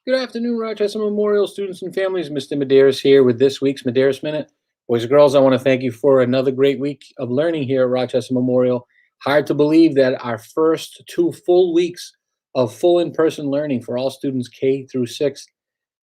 Good afternoon, Rochester Memorial students and families. Mr. Medeiros here with this week's Medeiros Minute. Boys and girls, I want to thank you for another great week of learning here at Rochester Memorial. Hard to believe that our first 2 full weeks of full in-person learning for all students K through 6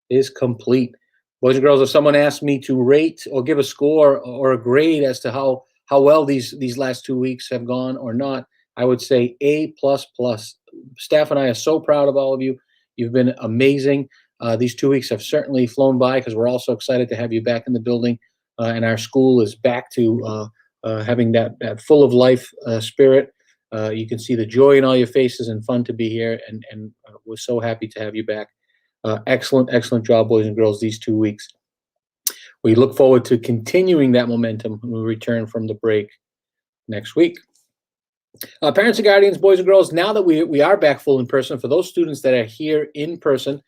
is complete. Boys and girls, if someone asked me to rate or give a score or a grade as to how well these last 2 weeks have gone or not, I would say A plus plus. Staff and I are so proud of all of you. You've been amazing. These 2 weeks have certainly flown by because we're also excited to have you back in the building, and our school is back to having that full of life spirit. You can see the joy in all your faces and fun to be here, and we're so happy to have you back. Excellent job, boys and girls, these 2 weeks. We look forward to continuing that momentum when we return from the break next week. Parents and guardians, boys and girls, now that we are back full in person, for those students that are here in person,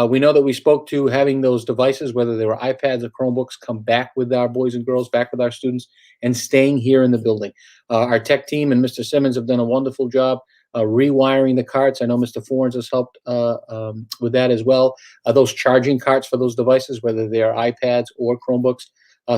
we know that we spoke to having those devices, whether they were iPads or Chromebooks, come back with our boys and girls, back with our students, and staying here in the building. Our tech team and Mr. Simmons have done a wonderful job rewiring the carts. I know Mr. Forens has helped with that as well. Those charging carts for those devices, whether they are iPads or Chromebooks,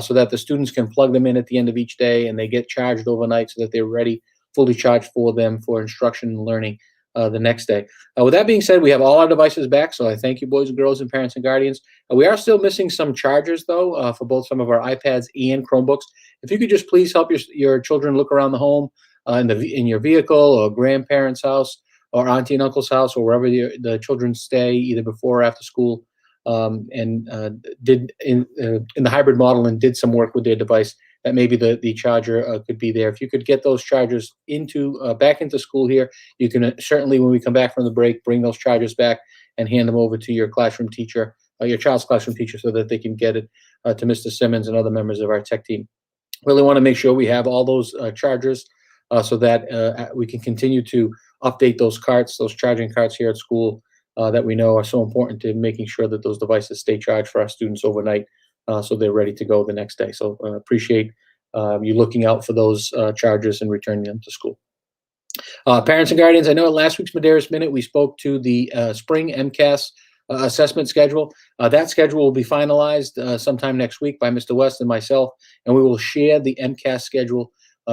so that the students can plug them in at the end of each day and they get charged overnight so that they're ready, fully charged for them for instruction and learning the next day. With that being said, we have all our devices back, so I thank you, boys and girls and parents and guardians. We are still missing some chargers, though, for both some of our iPads and Chromebooks. If you could just please help your children look around the home, in your vehicle or grandparents' house or auntie and uncle's house or wherever the children stay, either before or after school, and did in the hybrid model and did some work with their device, that maybe the charger could be there. If you could get those chargers back into school here, you can certainly, when we come back from the break, bring those chargers back and hand them over to your classroom teacher, your child's classroom teacher, so that they can get it to Mr. Simmons and other members of our tech team. Really want to make sure we have all those chargers so that we can continue to update those carts, those charging carts here at school that we know are so important to making sure that those devices stay charged for our students overnight, so they're ready to go the next day. So appreciate you looking out for those chargers and returning them to school. Parents and guardians, I know at last week's Medeiros Minute, we spoke to the spring MCAS assessment schedule. That schedule will be finalized sometime next week by Mr. West and myself, and we will share the MCAS schedule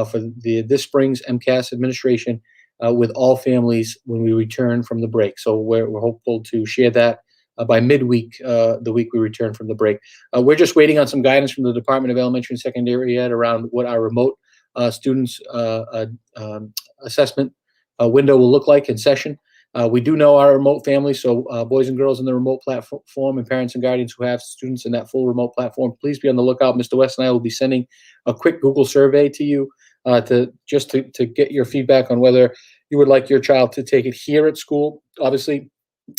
for this spring's MCAS administration with all families when we return from the break. So we're hopeful to share that by midweek, the week we return from the break. We're just waiting on some guidance from the Department of Elementary and Secondary Ed around what our remote students assessment window will look like in session. We do know our remote family, so boys and girls in the remote platform and parents and guardians who have students in that full remote platform, please be on the lookout. Mr. West and I will be sending a quick Google survey to you to get your feedback on whether you would like your child to take it here at school, obviously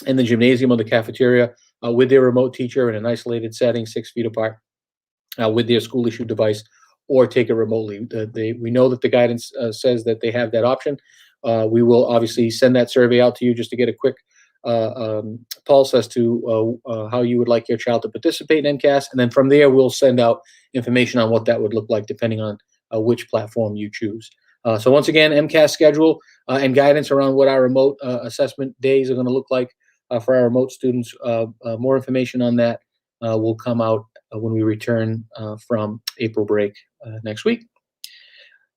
in the gymnasium or the cafeteria with their remote teacher in an isolated setting, 6 feet apart, with their school issued device, or take it remotely. We know that the guidance says that they have that option. We will obviously send that survey out to you just to get a quick pulse as to how you would like your child to participate in MCAS. And then from there, we'll send out information on what that would look like depending on which platform you choose. So once again, MCAS schedule and guidance around what our remote assessment days are going to look like for our remote students. More information on that will come out when we return from April break next week.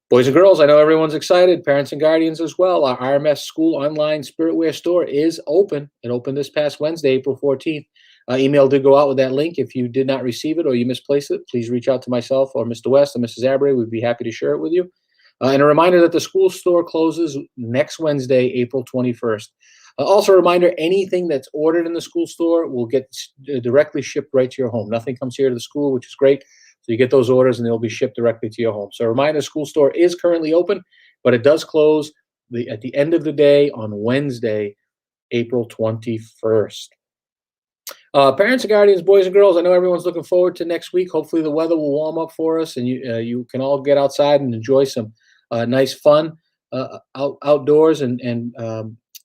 Boys and girls, I know everyone's excited, parents and guardians as well. Our RMS School online spiritwear store is open. It opened this past Wednesday, April 14th. Email did go out with that link. If you did not receive it or you misplaced it, please reach out to myself or Mr. West or Mrs. Abre. We'd be happy to share it with you. And a reminder that the school store closes next Wednesday, April 21st. Also a reminder, anything that's ordered in the school store will get directly shipped right to your home. Nothing comes here to the school, which is great. So you get those orders and they'll be shipped directly to your home. So a reminder, the school store is currently open, but it does close at the end of the day on Wednesday, April 21st. Parents and guardians, boys and girls, I know everyone's looking forward to next week. Hopefully the weather will warm up for us and you can all get outside and enjoy some nice fun outdoors and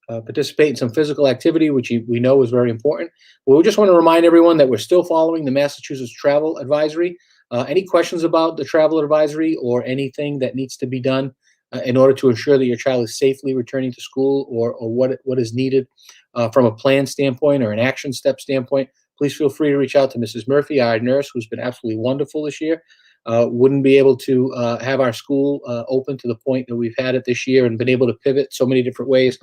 participate in some physical activity, which we know is very important. But we just want to remind everyone that we're still following the Massachusetts travel advisory. Any questions about the travel advisory or anything that needs to be done in order to ensure that your child is safely returning to school, or what is needed from a plan standpoint or an action step standpoint, please feel free to reach out to Mrs. Murphy, our nurse, who's been absolutely wonderful this year. Wouldn't be able to have our school open to the point that we've had it this year and been able to pivot so many different ways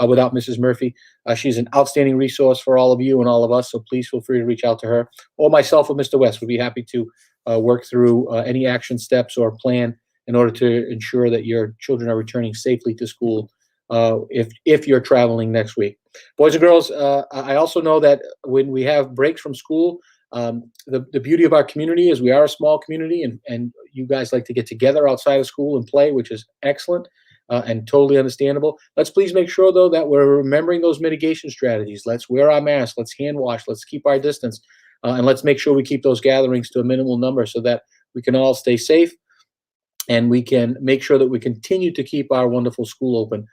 without Mrs. Murphy. She's an outstanding resource for all of you and all of us, so please feel free to reach out to her, or myself or Mr. West would be happy to work through any action steps or plan in order to ensure that your children are returning safely to school if you're traveling next week. Boys and girls, I also know that when we have breaks from school, the beauty of our community is we are a small community, and you guys like to get together outside of school and play, which is excellent and totally understandable. Let's please make sure, though, that we're remembering those mitigation strategies. Let's wear our masks. Let's hand wash. Let's keep our distance. And let's make sure we keep those gatherings to a minimal number so that we can all stay safe and we can make sure that we continue to keep our wonderful school open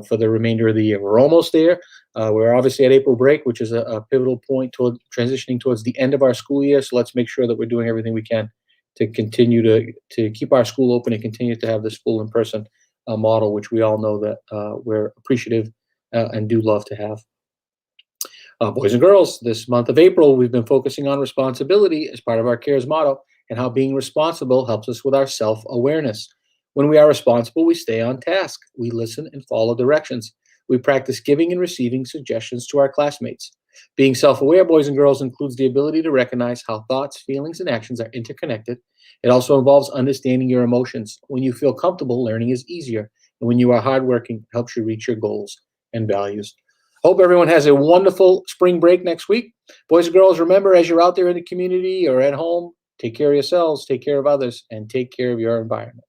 for the remainder of the year. We're almost there. We're obviously at April break, which is a pivotal point toward transitioning towards the end of our school year. So let's make sure that we're doing everything we can to continue to keep our school open and continue to have this full in-person model, which we all know that we're appreciative and do love to have. Boys and girls, this month of April, we've been focusing on responsibility as part of our CARES motto and how being responsible helps us with our self-awareness. When we are responsible, we stay on task. We listen and follow directions. We practice giving and receiving suggestions to our classmates. Being self-aware, boys and girls, includes the ability to recognize how thoughts, feelings, and actions are interconnected. It also involves understanding your emotions. When you feel comfortable, learning is easier. And when you are hardworking, it helps you reach your goals and values. Hope everyone has a wonderful spring break next week. Boys and girls, remember, as you're out there in the community or at home, take care of yourselves, take care of others, and take care of your environment.